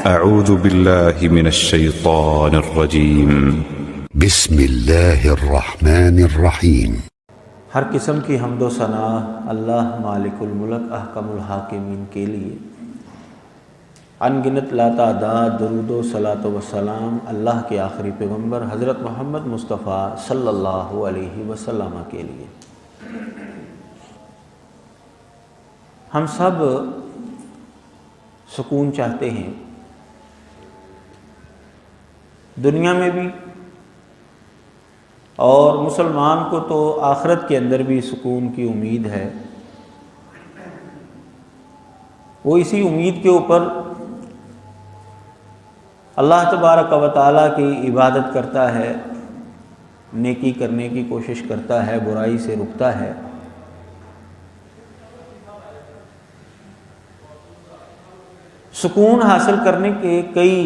اعوذ باللہ من الشیطان الرجیم بسم اللہ الرحمن الرحیم۔ ہر قسم کی حمد و ثنا اللہ مالک الملک احکم الحاکمین کے لیے، ان گنت لا تعداد درود و صلاۃ و سلام اللہ کے آخری پیغمبر حضرت محمد مصطفیٰ صلی اللہ علیہ وسلم کے لیے۔ ہم سب سکون چاہتے ہیں، دنیا میں بھی، اور مسلمان کو تو آخرت کے اندر بھی سکون کی امید ہے۔ وہ اسی امید کے اوپر اللہ تبارک و تعالیٰ کی عبادت کرتا ہے، نیکی کرنے کی کوشش کرتا ہے، برائی سے رکتا ہے۔ سکون حاصل کرنے کے کئی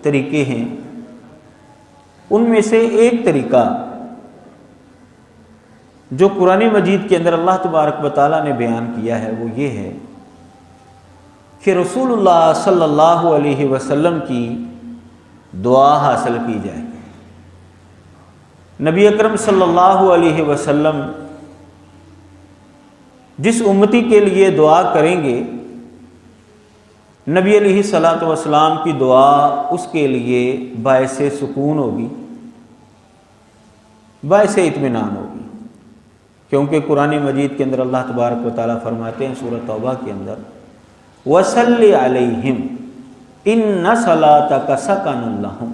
طریقے ہیں، ان میں سے ایک طریقہ جو قرآن مجید کے اندر اللہ تبارک و تعالیٰ نے بیان کیا ہے وہ یہ ہے کہ رسول اللہ صلی اللہ علیہ وسلم کی دعا حاصل کی جائے۔ نبی اکرم صلی اللہ علیہ وسلم جس امتی کے لیے دعا کریں گے، نبی علیہ الصلوۃ والسلام کی دعا اس کے لیے باعث سکون ہوگی، باعث اطمینان ہوگی، کیونکہ قرآن مجید کے اندر اللہ تبارک و تعالیٰ فرماتے ہیں سورۃ توبہ کے اندر وَصَلِّ عَلَيْهِمْ إِنَّ صَلَاتَكَ سَكَنٌ لَهُمْ۔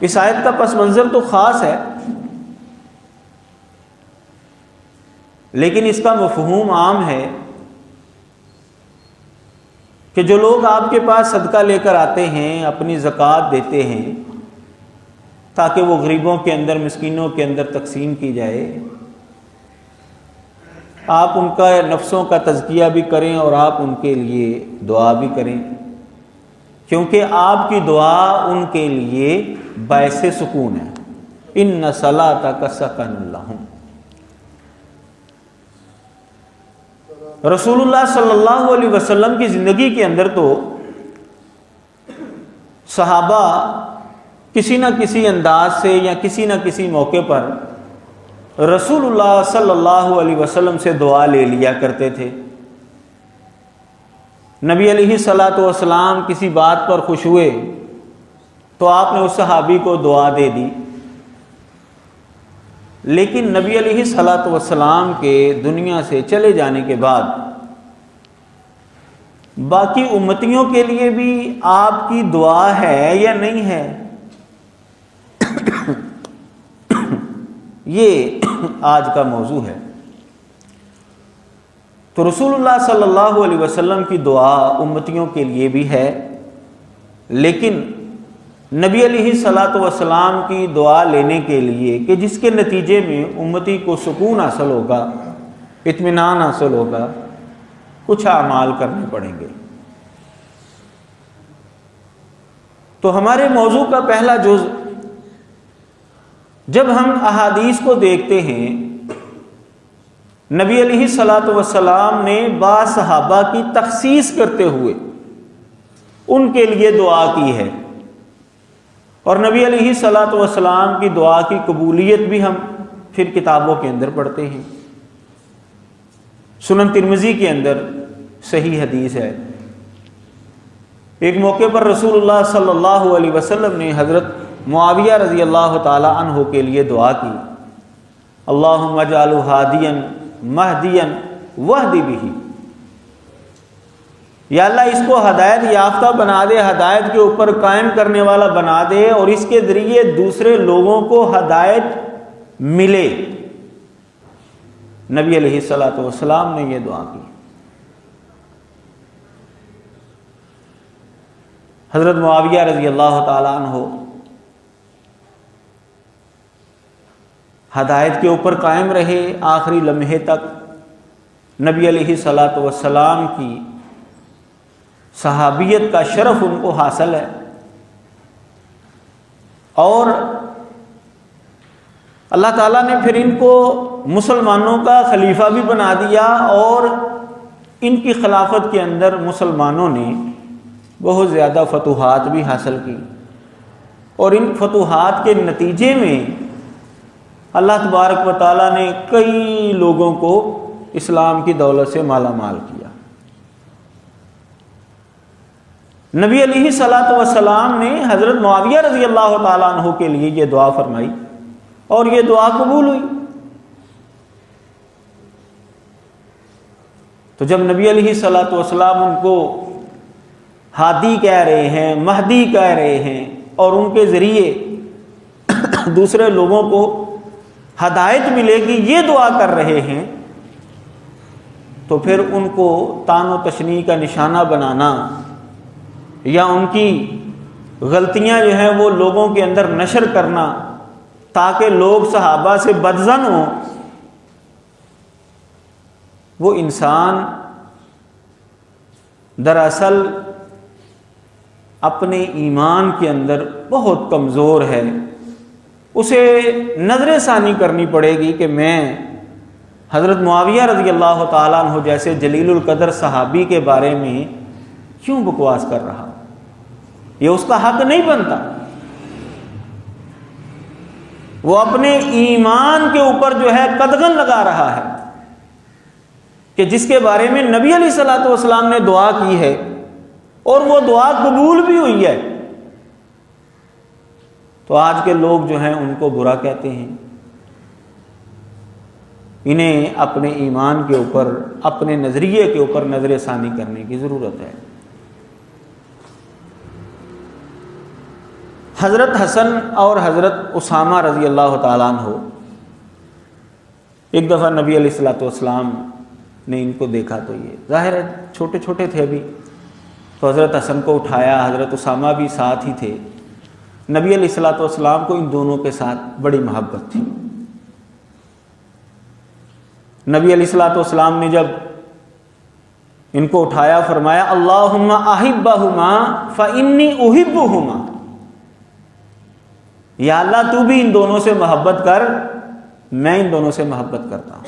اس آیت کا پس منظر تو خاص ہے، لیکن اس کا مفہوم عام ہے کہ جو لوگ آپ کے پاس صدقہ لے کر آتے ہیں، اپنی زکوٰۃ دیتے ہیں تاکہ وہ غریبوں کے اندر، مسکینوں کے اندر تقسیم کی جائے، آپ ان کا نفسوں کا تزکیہ بھی کریں اور آپ ان کے لیے دعا بھی کریں، کیونکہ آپ کی دعا ان کے لیے باعث سکون ہے۔ إِنَّ صَلَاتَكَ سَكَنٌ لَهُمْ۔ رسول اللہ صلی اللہ علیہ وسلم کی زندگی کے اندر تو صحابہ کسی نہ کسی انداز سے یا کسی نہ کسی موقع پر رسول اللہ صلی اللہ علیہ وسلم سے دعا لے لیا کرتے تھے۔ نبی علیہ الصلوۃ والسلام کسی بات پر خوش ہوئے تو آپ نے اس صحابی کو دعا دے دی، لیکن نبی علیہ الصلوۃ والسلام کے دنیا سے چلے جانے کے بعد باقی امتیوں کے لیے بھی آپ کی دعا ہے یا نہیں ہے، یہ آج کا موضوع ہے۔ تو رسول اللہ صلی اللہ علیہ وسلم کی دعا امتیوں کے لیے بھی ہے، لیکن نبی علیہ الصلوۃ والسلام کی دعا لینے کے لیے کہ جس کے نتیجے میں امتی کو سکون حاصل ہوگا، اطمینان حاصل ہوگا، کچھ اعمال کرنے پڑیں گے۔ تو ہمارے موضوع کا پہلا جز، جب ہم احادیث کو دیکھتے ہیں، نبی علیہ الصلوۃ والسلام نے بعض صحابہ کی تخصیص کرتے ہوئے ان کے لیے دعا کی ہے، اور نبی علیہ الصلوۃ والسلام کی دعا کی قبولیت بھی ہم پھر کتابوں کے اندر پڑھتے ہیں۔ سنن ترمذی کے اندر صحیح حدیث ہے، ایک موقع پر رسول اللہ صلی اللہ علیہ وسلم نے حضرت معاویہ رضی اللہ تعالی عنہ کے لیے دعا کی، اللہم اجعلہ ہادیا مہدیا واہد بہ، یا اللہ اس کو ہدایت یافتہ بنا دے، ہدایت کے اوپر قائم کرنے والا بنا دے، اور اس کے ذریعے دوسرے لوگوں کو ہدایت ملے۔ نبی علیہ الصلوۃ والسلام نے یہ دعا کی۔ حضرت معاویہ رضی اللہ تعالی عنہ ہدایت کے اوپر قائم رہے، آخری لمحے تک نبی علیہ الصلوۃ والسلام کی صحابیت کا شرف ان کو حاصل ہے، اور اللہ تعالیٰ نے پھر ان کو مسلمانوں کا خلیفہ بھی بنا دیا، اور ان کی خلافت کے اندر مسلمانوں نے بہت زیادہ فتوحات بھی حاصل کی، اور ان فتوحات کے نتیجے میں اللہ تبارک و تعالیٰ نے کئی لوگوں کو اسلام کی دولت سے مالا مال کیا۔ نبی علیہ الصلوۃ والسلام نے حضرت معاویہ رضی اللہ تعالیٰ عنہ کے لیے یہ دعا فرمائی اور یہ دعا قبول ہوئی۔ تو جب نبی علیہ الصلوۃ والسلام ان کو ہادی کہہ رہے ہیں، مہدی کہہ رہے ہیں، اور ان کے ذریعے دوسرے لوگوں کو ہدایت ملے گی یہ دعا کر رہے ہیں، تو پھر ان کو طعن و تشنیع کا نشانہ بنانا یا ان کی غلطیاں جو ہیں وہ لوگوں کے اندر نشر کرنا تاکہ لوگ صحابہ سے بدظن ہوں، وہ انسان دراصل اپنے ایمان کے اندر بہت کمزور ہے۔ اسے نظر ثانی کرنی پڑے گی کہ میں حضرت معاویہ رضی اللہ تعالیٰ عنہ جیسے جلیل القدر صحابی کے بارے میں کیوں بکواس کر رہا، یہ اس کا حق نہیں بنتا۔ وہ اپنے ایمان کے اوپر جو ہے قدغن لگا رہا ہے کہ جس کے بارے میں نبی علیہ الصلوۃ والسلام نے دعا کی ہے اور وہ دعا قبول بھی ہوئی ہے، تو آج کے لوگ جو ہیں ان کو برا کہتے ہیں۔ انہیں اپنے ایمان کے اوپر، اپنے نظریے کے اوپر نظر ثانی کرنے کی ضرورت ہے۔ حضرت حسن اور حضرت اسامہ رضی اللہ تعالیٰ عنہ ایک دفعہ نبی علیہ الصلوۃ والسلام نے ان کو دیکھا، تو یہ ظاہر ہے چھوٹے چھوٹے تھے ابھی، تو حضرت حسن کو اٹھایا، حضرت اسامہ بھی ساتھ ہی تھے۔ نبی علیہ الصلوۃ والسلام کو ان دونوں کے ساتھ بڑی محبت تھی۔ نبی علیہ الصلوۃ والسلام نے جب ان کو اٹھایا فرمایا اللہم احبہما فانی احبہما، یا اللہ تو بھی ان دونوں سے محبت کر، میں ان دونوں سے محبت کرتا ہوں۔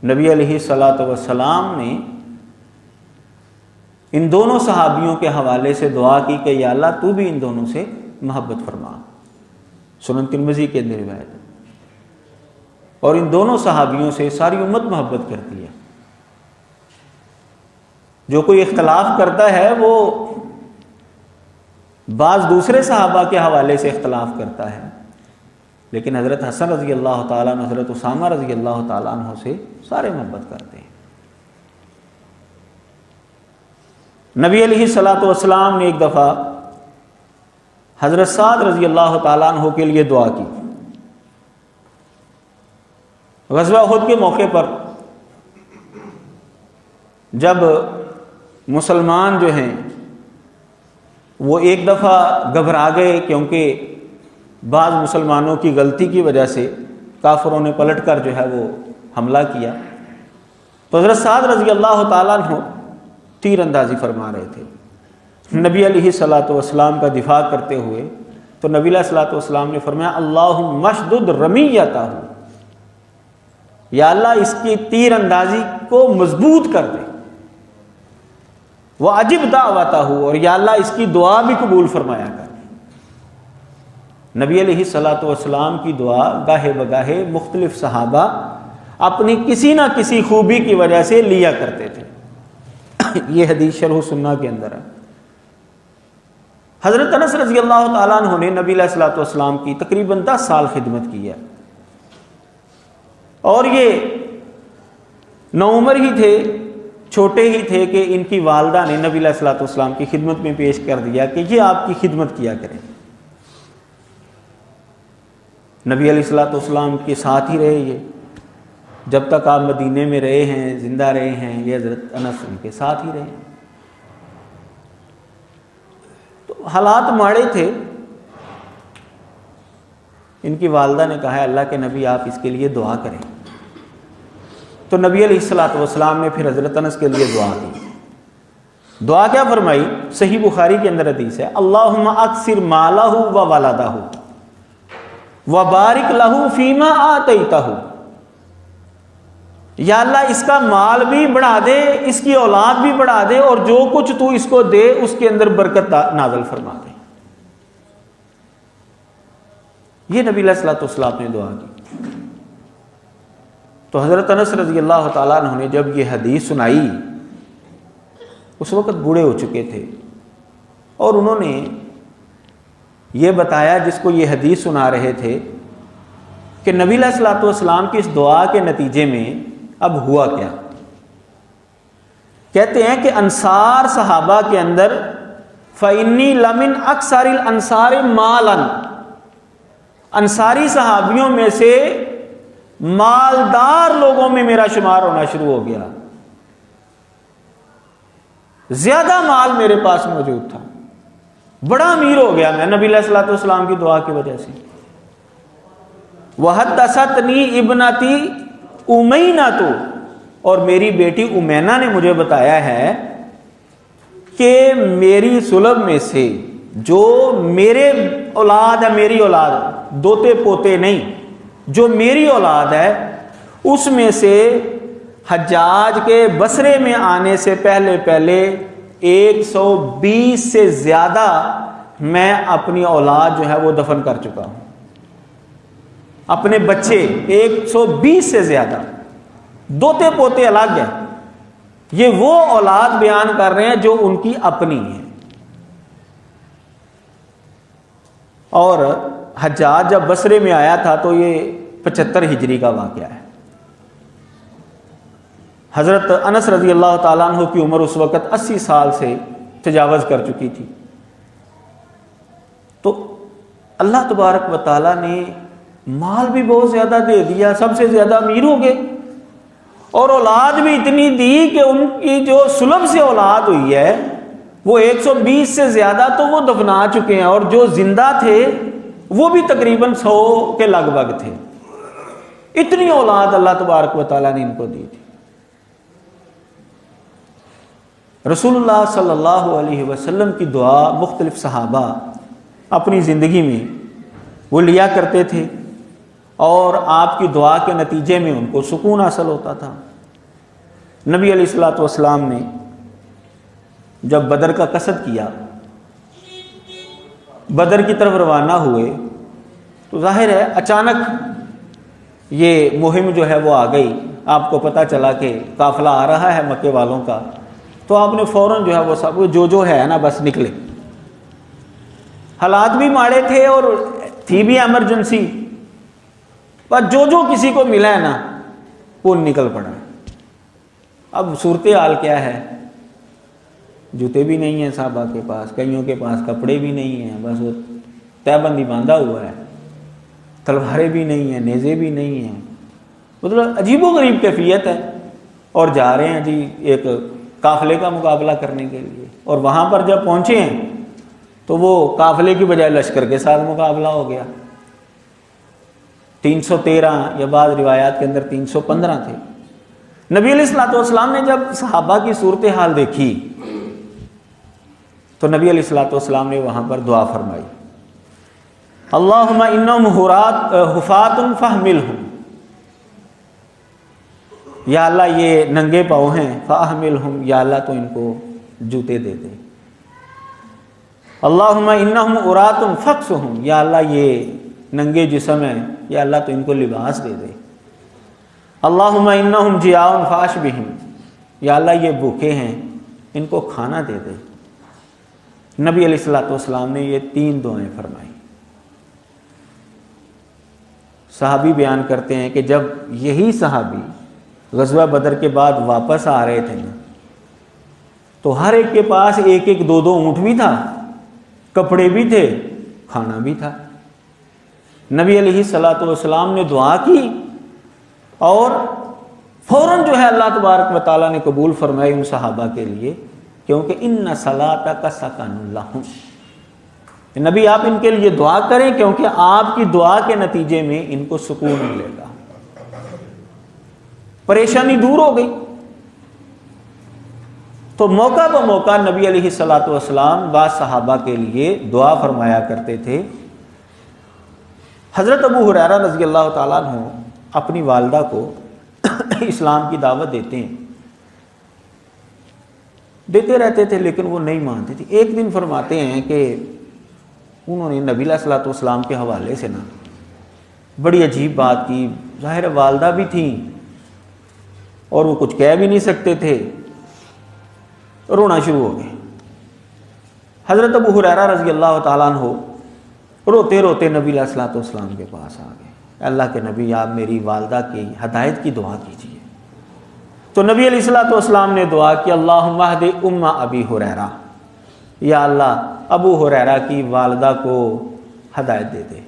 نبی علیہ الصلوۃ والسلام نے ان دونوں صحابیوں کے حوالے سے دعا کی کہ یا اللہ تو بھی ان دونوں سے محبت فرما۔ سنن ترمذی کے اندر روایت ہے، اور ان دونوں صحابیوں سے ساری امت محبت کرتی ہے۔ جو کوئی اختلاف کرتا ہے وہ بعض دوسرے صحابہ کے حوالے سے اختلاف کرتا ہے، لیکن حضرت حسن رضی اللہ تعالیٰ عنہ، حضرت اسامہ رضی اللہ تعالیٰ عنہ سے سارے محبت کرتے ہیں۔ نبی علیہ الصلوۃ والسلام نے ایک دفعہ حضرت سعد رضی اللہ تعالیٰ عنہ کے لیے دعا کی۔ غزوہ احد کے موقع پر جب مسلمان جو ہیں وہ ایک دفعہ گھبرا گئے، کیونکہ بعض مسلمانوں کی غلطی کی وجہ سے کافروں نے پلٹ کر جو ہے وہ حملہ کیا، تو حضرت سعد رضی اللہ تعالیٰ عنہ تیر اندازی فرما رہے تھے نبی علیہ الصلوۃ والسلام کا دفاع کرتے ہوئے، تو نبی علیہ الصلوۃ والسلام نے فرمایا اللہم اشدد رمیتہ، یا اللہ اس کی تیر اندازی کو مضبوط کر دے، وَأَجِبْ دَعْوَتَهُ، اور یا اللہ اس کی دعا بھی قبول فرمایا کر۔ نبی علیہ الصلوۃ والسلام کی دعا گاہے بگاہے مختلف صحابہ اپنی کسی نہ کسی خوبی کی وجہ سے لیا کرتے تھے۔ یہ حدیث شرح سنہ کے اندر ہے۔ حضرت انس رضی اللہ تعالیٰ عنہ نے نبی علیہ الصلوۃ والسلام کی تقریباً 10 سال خدمت کی ہے، اور یہ نوعمر ہی تھے، چھوٹے ہی تھے کہ ان کی والدہ نے نبی علیہ الصلوۃ والسلام کی خدمت میں پیش کر دیا کہ یہ آپ کی خدمت کیا کریں۔ نبی علیہ الصلوۃ والسلام کے ساتھ ہی رہے، یہ جب تک آپ مدینے میں رہے ہیں، زندہ رہے ہیں، یہ حضرت انس ان کے ساتھ ہی رہے ہیں۔ تو حالات ماڑے تھے، ان کی والدہ نے کہا ہے اللہ کے نبی آپ اس کے لیے دعا کریں، تو نبی علیہ الصلوۃ والسلام نے پھر حضرت انس کے لیے دعا کی۔ دعا کیا فرمائی؟ صحیح بخاری کے اندر حدیث ہے اللہم اکثر مالہ و ولدہ وبارک لہ فیما آتیتہ، یا اللہ اس کا مال بھی بڑھا دے، اس کی اولاد بھی بڑھا دے، اور جو کچھ تو اس کو دے اس کے اندر برکت نازل فرما دے۔ یہ نبی علیہ الصلوۃ والسلام نے دعا کی۔ تو حضرت انس رضی اللہ تعالیٰ عنہ نے جب یہ حدیث سنائی، اس وقت بوڑھے ہو چکے تھے، اور انہوں نے یہ بتایا جس کو یہ حدیث سنا رہے تھے کہ نبی علیہ الصلوۃ والسلام کی اس دعا کے نتیجے میں اب ہوا کیا۔ کہتے ہیں کہ انصار صحابہ کے اندر فَإِنِّي لَمِنْ أَكْثَرِ الْأَنصَارِ مَالًا، انصاری صحابیوں میں سے مالدار لوگوں میں میرا شمار ہونا شروع ہو گیا، زیادہ مال میرے پاس موجود تھا، بڑا امیر ہو گیا میں نبی علیہ الصلوۃ والسلام کی دعا کی وجہ سے۔ وَحَدَّثَتْنِي ابْنَتِي امیینۃ، اور میری بیٹی امینا نے مجھے بتایا ہے کہ میری صلب میں سے جو میرے اولاد ہے، میری اولاد دوتے پوتے نہیں، جو میری اولاد ہے اس میں سے حجاج کے بصرے میں آنے سے پہلے 120 سے زیادہ میں اپنی اولاد جو ہے وہ دفن کر چکا ہوں، اپنے بچے 120 سے زیادہ، دوتے پوتے الگ ہیں، یہ وہ اولاد بیان کر رہے ہیں جو ان کی اپنی ہے۔ اور حجاج جب بصرے میں آیا تھا تو یہ 75 ہجری کا واقعہ ہے۔ حضرت انس رضی اللہ تعالیٰ عنہ کی عمر اس وقت 80 سال سے تجاوز کر چکی تھی۔ تو اللہ تبارک و تعالیٰ نے مال بھی بہت زیادہ دے دیا، سب سے زیادہ امیر ہو گئے، اور اولاد بھی اتنی دی کہ ان کی جو صلب سے اولاد ہوئی ہے وہ 120 سے زیادہ تو وہ دفنا چکے ہیں، اور جو زندہ تھے وہ بھی تقریباً 100 کے لگ بھگ تھے۔ اتنی اولاد اللہ تبارک و تعالیٰ نے ان کو دی تھی۔ رسول اللہ صلی اللہ علیہ وسلم کی دعا مختلف صحابہ اپنی زندگی میں وہ لیا کرتے تھے، اور آپ کی دعا کے نتیجے میں ان کو سکون حاصل ہوتا تھا۔ نبی علیہ الصلوۃ والسلام نے جب بدر کا قصد کیا، بدر کی طرف روانہ ہوئے، تو ظاہر ہے اچانک یہ مہم جو ہے وہ آ گئی، آپ کو پتہ چلا کہ قافلہ آ رہا ہے مکے والوں کا، تو آپ نے فوراً جو ہے وہ سب جو ہے نا بس نکلے۔ حالات بھی ماڑے تھے اور تھی بھی ایمرجنسی، پر جو کسی کو ملا ہے نا وہ نکل پڑا۔ اب صورتحال کیا ہے، جوتے بھی نہیں ہیں صحابہ کے پاس، کئیوں کے پاس کپڑے بھی نہیں ہیں، بس وہ تہ بندی باندھا ہوا ہے، تلواریں بھی نہیں ہیں، نیزے بھی نہیں ہیں، مطلب عجیب و غریب کیفیت ہے، اور جا رہے ہیں جی ایک قافلے کا مقابلہ کرنے کے لیے۔ اور وہاں پر جب پہنچے ہیں تو وہ قافلے کی بجائے لشکر کے ساتھ مقابلہ ہو گیا۔ 313 یا بعض روایات کے اندر 315 تھے۔ نبی علیہ الصلوۃ والسلام نے جب صحابہ کی صورتحال دیکھی تو نبی علیہ الصلوۃ والسلام نے وہاں پر دعا فرمائی، اللہم انہم حفاۃ فاحملہم، یا اللہ یہ ننگے پاؤں ہیں، فاحملہم، یا اللہ تو ان کو جوتے دے دے، اللہم انہم عراۃ فاکسہم، یا اللہ یہ ننگے جسم ہیں، یا اللہ تو ان کو لباس دے دے، اللہم انہم جیاع فاشبہم، یا اللہ یہ بھوکے ہیں ان کو کھانا دے دے۔ نبی علیہ الصلوۃ والسلام نے یہ 3 دعائیں فرمائی۔ صحابی بیان کرتے ہیں کہ جب یہی صحابی غزوہ بدر کے بعد واپس آ رہے تھے نا، تو ہر ایک کے پاس 1-1 2-2 اونٹ بھی تھا، کپڑے بھی تھے، کھانا بھی تھا۔ نبی علیہ الصلوۃ والسلام نے دعا کی اور فوراً جو ہے اللہ تبارک و تعالیٰ نے قبول فرمائی ان صحابہ کے لیے، کیونکہ ان صلاتک سکن لہم، نبی آپ ان کے لیے دعا کریں کیونکہ آپ کی دعا کے نتیجے میں ان کو سکون ملے گا، پریشانی دور ہو گئی۔ تو موقع بہ موقع نبی علیہ الصلوۃ والسلام بعض صحابہ کے لیے دعا فرمایا کرتے تھے۔ حضرت ابو ہریرہ رضی اللہ تعالیٰ عنہ اپنی والدہ کو اسلام کی دعوت دیتے رہتے تھے، لیکن وہ نہیں مانتے تھے۔ ایک دن فرماتے ہیں کہ انہوں نے نبی علیہ الصلوۃ والسلام کے حوالے سے نا بڑی عجیب بات کی۔ ظاہر والدہ بھی تھیں اور وہ کچھ کہہ بھی نہیں سکتے تھے، رونا شروع ہو گئے۔ حضرت ابو ہریرہ رضی اللہ تعالیٰ عنہ روتے روتے نبی علیہ الصلوۃ والسلام کے پاس آ گئے، اللہ کے نبی آپ میری والدہ کی ہدایت کی دعا کیجیے۔ تو نبی علیہ الصلوۃ والسلام نے دعا کی، اللہم اہد ام ابی ہریرہ، یا اللہ ابو ہریرہ کی والدہ کو ہدایت دے دے۔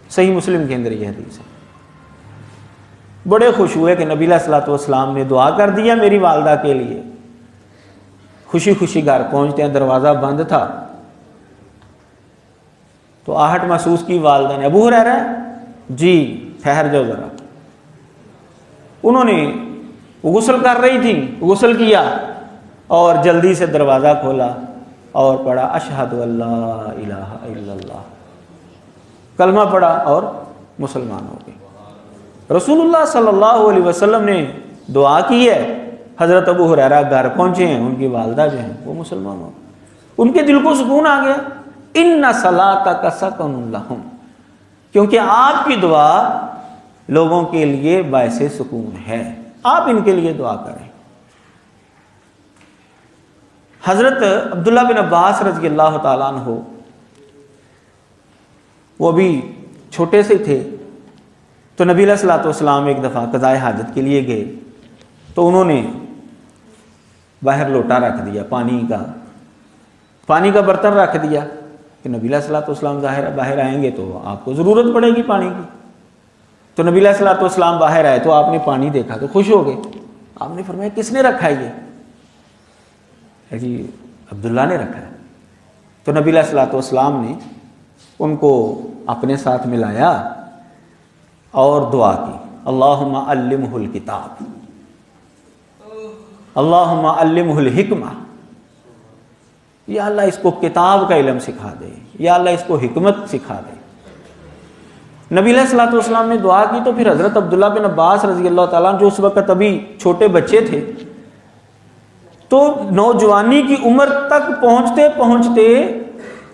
صحیح مسلم کے اندر یہ حدیث ہے۔ بڑے خوش ہوئے کہ نبی علیہ الصلوۃ والسلام نے دعا کر دیا میری والدہ کے لیے۔ خوشی خوشی گھر پہنچتے ہیں، دروازہ بند تھا تو آہٹ محسوس کی والدہ نے، ابو ہریرہ جی ٹھہر جاؤ ذرا۔ انہوں نے وہ غسل کر رہی تھی، غسل کیا اور جلدی سے دروازہ کھولا اور پڑھا اشہد اللہ الہ الا اللہ، کلمہ پڑھا اور مسلمان ہو گئے۔ رسول اللہ صلی اللہ علیہ وسلم نے دعا کی ہے، حضرت ابو ہریرہ گھر پہنچے ہیں، ان کی والدہ جو ہیں وہ مسلمان ہو گئے۔ ان کے دل کو سکون آ گیا، ان صلاتک سکن لہم، کیونکہ آپ کی دعا لوگوں کے لیے باعث سکون ہے، آپ ان کے لیے دعا کریں۔ حضرت عبداللہ بن عباس رضی اللہ تعالیٰ عنہ وہ بھی چھوٹے سے تھے، تو نبی علیہ الصلوۃ والسلام ایک دفعہ قضاء حاجت کے لیے گئے تو انہوں نے باہر لوٹا رکھ دیا، پانی کا برتن رکھ دیا کہ نبی علیہ الصلوۃ والسلام ظاہر باہر آئیں گے تو آپ کو ضرورت پڑے گی پانی کی۔ تو نبی علیہ الصلوۃ والسلام باہر آئے تو آپ نے پانی دیکھا تو خوش ہو گئے۔ آپ نے فرمایا کس نے رکھا ہے یہ؟ جی عبداللہ نے رکھا ہے۔ تو نبی علیہ الصلوۃ والسلام نے ان کو اپنے ساتھ ملایا اور دعا کی، اللہم علمہ الکتاب، اللہم علمہ الحکمہ، یا اللہ اس کو کتاب کا علم سکھا دے، یا اللہ اس کو حکمت سکھا دے۔ نبی علیہ الصلوۃ والسلام نے دعا کی تو پھر حضرت عبداللہ بن عباس رضی اللہ تعالیٰ جو اس وقت ابھی چھوٹے بچے تھے، تو نوجوانی کی عمر تک پہنچتے پہنچتے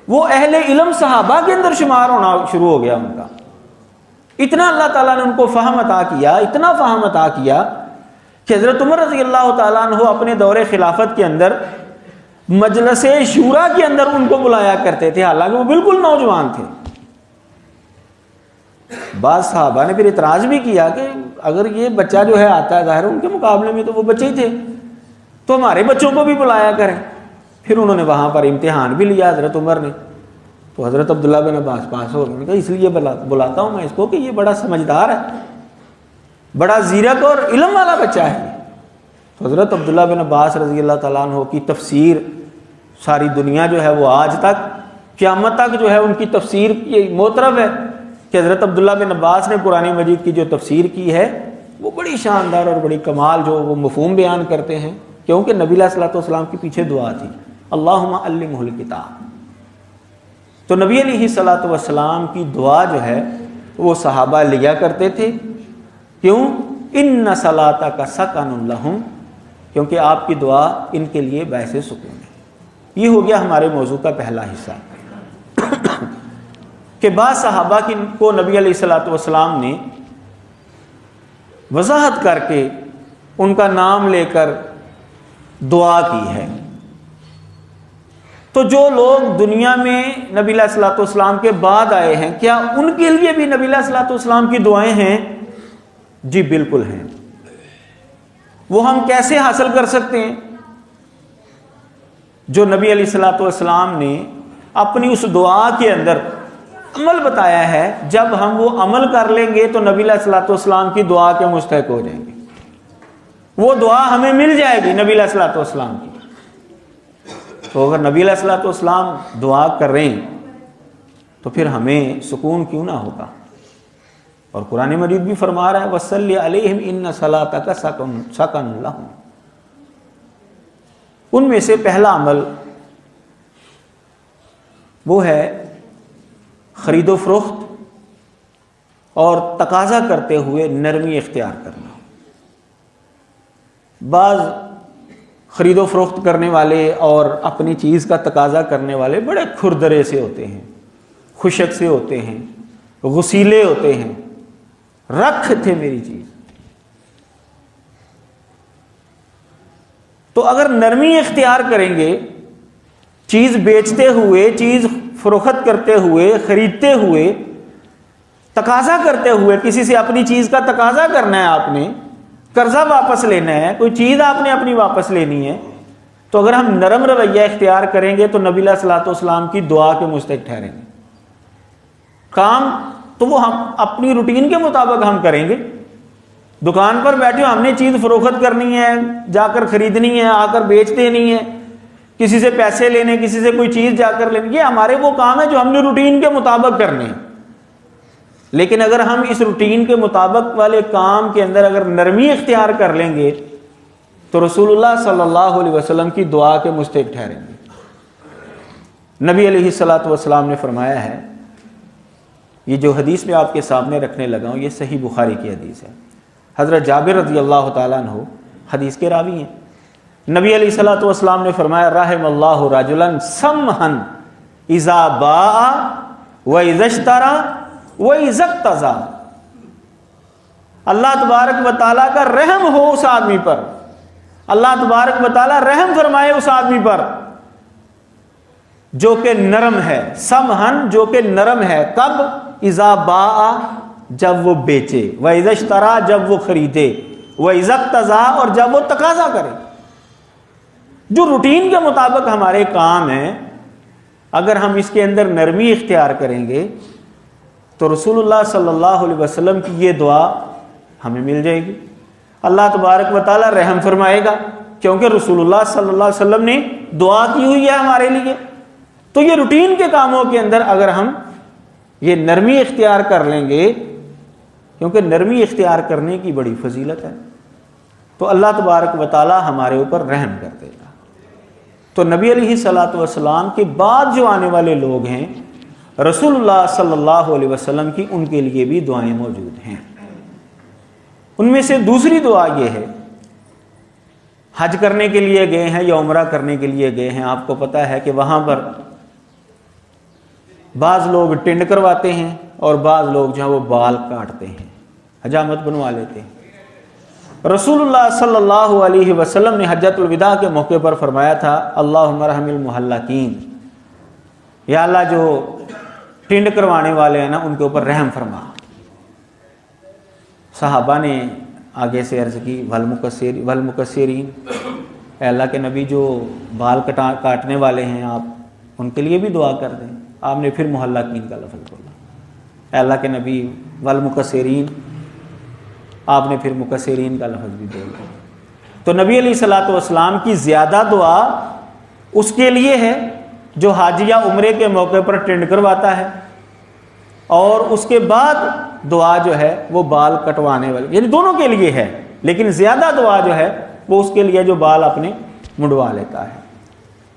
وہ اہل علم صحابہ کے اندر شمار ہونا شروع ہو گیا ان کا۔ اتنا اللہ تعالیٰ نے ان کو فہم عطا کیا، اتنا فہم عطا کیا کہ حضرت عمر رضی اللہ تعالیٰ عنہ اپنے دور خلافت کے اندر مجلس شورا کے اندر ان کو بلایا کرتے تھے، حالانکہ وہ بالکل نوجوان تھے۔ بعض صحابہ نے پھر اعتراض بھی کیا کہ اگر یہ بچہ جو ہے آتا ہے، ظاہر ان کے مقابلے میں تو وہ بچے ہی تھے، تو ہمارے بچوں کو بھی بلایا کریں۔ پھر انہوں نے وہاں پر امتحان بھی لیا حضرت عمر نے، تو حضرت عبداللہ بن عباس پاس ہو گئے۔ اس لیے بلاتا ہوں میں اس کو کہ یہ بڑا سمجھدار ہے، بڑا زیرک اور علم والا بچہ ہے۔ تو حضرت عبداللہ بن عباس رضی اللہ تعالیٰ عنہ کی تفسیر ساری دنیا جو ہے وہ آج تک قیامت تک جو ہے ان کی تفسیر یہ معترف ہے کہ حضرت عبداللہ بن عباس نے قرآن مجید کی جو تفسیر کی ہے وہ بڑی شاندار اور بڑی کمال جو وہ مفہوم بیان کرتے ہیں، کیونکہ نبی علیہ الصلوۃ والسلام کے پیچھے دعا تھی، اللہم علمہ الکتاب۔ تو نبی علیہ الصلوۃ والسلام کی دعا جو ہے وہ صحابہ لیا کرتے تھے، کیوں؟ ان صلاتک سکن لہم، کیونکہ آپ کی دعا ان کے لیے باعث سکون ہے۔ یہ ہو گیا ہمارے موضوع کا پہلا حصہ کہ بعض صحابہ کو نبی علیہ الصلوۃ والسلام نے وضاحت کر کے ان کا نام لے کر دعا کی ہے۔ تو جو لوگ دنیا میں نبی علیہ الصلوۃ والسلام کے بعد آئے ہیں، کیا ان کے لیے بھی نبی علیہ الصلوۃ والسلام کی دعائیں ہیں؟ جی بالکل ہیں۔ وہ ہم کیسے حاصل کر سکتے ہیں؟ جو نبی علیہ الصلوۃ والسلام نے اپنی اس دعا کے اندر عمل بتایا ہے، جب ہم وہ عمل کر لیں گے تو نبی علیہ الصلوۃ والسلام کی دعا کے مستحق ہو جائیں گے، وہ دعا ہمیں مل جائے گی نبی علیہ الصلوۃ والسلام کی۔ تو اگر نبی علیہ الصلوۃ والسلام دعا کر رہے ہیں تو پھر ہمیں سکون کیوں نہ ہوگا؟ اور قرآن مجید بھی فرما رہا ہے وَصَلِّ عَلَيْهِمْ إِنَّ صَلَاتَكَ سَكَنٌ لَهُمْ۔ ان میں سے پہلا عمل وہ ہے خرید و فروخت اور تقاضا کرتے ہوئے نرمی اختیار کرنا۔ بعض خرید و فروخت کرنے والے اور اپنی چیز کا تقاضا کرنے والے بڑے کھردرے سے ہوتے ہیں، خشک سے ہوتے ہیں، غسیلے ہوتے ہیں، رکھ تھے میری چیز۔ تو اگر نرمی اختیار کریں گے، چیز بیچتے ہوئے، چیز فروخت کرتے ہوئے، خریدتے ہوئے، تقاضا کرتے ہوئے، کسی سے اپنی چیز کا تقاضا کرنا ہے، آپ نے قرضہ واپس لینا ہے، کوئی چیز آپ نے اپنی واپس لینی ہے، تو اگر ہم نرم رویہ اختیار کریں گے تو نبی علیہ الصلوۃ والسلام کی دعا کے مستحق ٹھہریں گے۔ کام تو وہ ہم اپنی روٹین کے مطابق ہم کریں گے، دکان پر بیٹھے ہو، ہم نے چیز فروخت کرنی ہے، جا کر خریدنی ہے، آ کر بیچ دینی ہے، کسی سے پیسے لینے، کسی سے کوئی چیز جا کر لینی، یہ ہمارے وہ کام ہے جو ہم نے روٹین کے مطابق کرنے ہیں۔ لیکن اگر ہم اس روٹین کے مطابق والے کام کے اندر اگر نرمی اختیار کر لیں گے تو رسول اللہ صلی اللہ علیہ وسلم کی دعا کے مستحق ٹھہریں گے۔ نبی علیہ الصلوۃ والسلام نے فرمایا ہے، یہ جو حدیث میں آپ کے سامنے رکھنے لگا ہوں، یہ صحیح بخاری کی حدیث ہے۔ حضرت جابر رضی اللہ تعالیٰ عنہ حدیث کے راوی ہیں۔ نبی علیہ الصلوۃ والسلام نے فرمایا، رحم اللہ رجلا سمحا اذا باع واذا اشترى واذا اقتضى۔ اللہ تبارک و تعالیٰ کا رحم ہو اس آدمی پر، اللہ تبارک و تعالیٰ رحم فرمائے اس آدمی پر جو کہ نرم ہے، سمحن جو کہ نرم ہے، کب؟ اذا باع جب وہ بیچے، واذا اشترى جب وہ خریدے، واذا اقتضى اور جب وہ تقاضا کرے۔ جو روٹین کے مطابق ہمارے کام ہیں، اگر ہم اس کے اندر نرمی اختیار کریں گے تو رسول اللہ صلی اللہ علیہ وسلم کی یہ دعا ہمیں مل جائے گی، اللہ تبارک و تعالی رحم فرمائے گا، کیونکہ رسول اللہ صلی اللہ علیہ وسلم نے دعا کی ہوئی ہے ہمارے لیے۔ تو یہ روٹین کے کاموں کے اندر اگر ہم یہ نرمی اختیار کر لیں گے، کیونکہ نرمی اختیار کرنے کی بڑی فضیلت ہے، تو اللہ تبارک و تعالی ہمارے اوپر رحم کر دے گا۔ تو نبی علیہ الصلوۃ والسلام کے بعد جو آنے والے لوگ ہیں، رسول اللہ صلی اللہ علیہ وسلم کی ان کے لیے بھی دعائیں موجود ہیں۔ ان میں سے دوسری دعا یہ ہے، حج کرنے کے لیے گئے ہیں یا عمرہ کرنے کے لیے گئے ہیں، آپ کو پتہ ہے کہ وہاں پر بعض لوگ ٹنڈ کرواتے ہیں اور بعض لوگ جو ہیں وہ بال کاٹتے ہیں، حجامت بنوا لیتے ہیں۔ رسول اللہ صلی اللہ علیہ وسلم نے حجۃ الوداع کے موقع پر فرمایا تھا، اللہم ارحم المحلقین، یا اللہ جو ٹنڈ کروانے والے ہیں نا ان کے اوپر رحم فرما۔ صحابہ نے آگے سے عرض کی، والمقصرین، اے اللہ کے نبی جو بال کاٹنے والے ہیں آپ ان کے لیے بھی دعا کر دیں۔ آپ نے پھر محلقین کا لفظ بولا، اے اللہ کے نبی والمقصرین، آپ نے پھر مقصرین کا لفظ بھی بولا۔ تو نبی علیہ الصلوۃ والسلام کی زیادہ دعا اس کے لیے ہے جو حج یا عمرے کے موقع پر ٹنڈ کرواتا ہے، اور اس کے بعد دعا جو ہے وہ بال کٹوانے والے، یعنی دونوں کے لیے ہے، لیکن زیادہ دعا جو ہے وہ اس کے لیے جو بال اپنے منڈوا لیتا ہے۔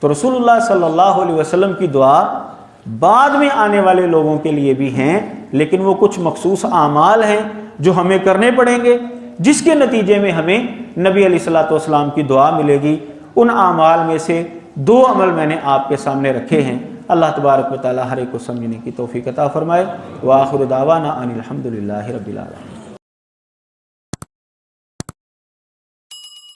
تو رسول اللہ صلی اللہ علیہ وسلم کی دعا بعد میں آنے والے لوگوں کے لیے بھی ہیں، لیکن وہ کچھ مخصوص اعمال ہیں جو ہمیں کرنے پڑیں گے، جس کے نتیجے میں ہمیں نبی علیہ الصلوۃ والسلام کی دعا ملے گی۔ ان اعمال میں سے 2 عمل میں نے آپ کے سامنے رکھے ہیں۔ اللہ تبارک و تعالی ہر ایک کو سمجھنے کی توفیق عطا فرمائے۔ وآخر دعوانا ان الحمد للہ رب العالمین۔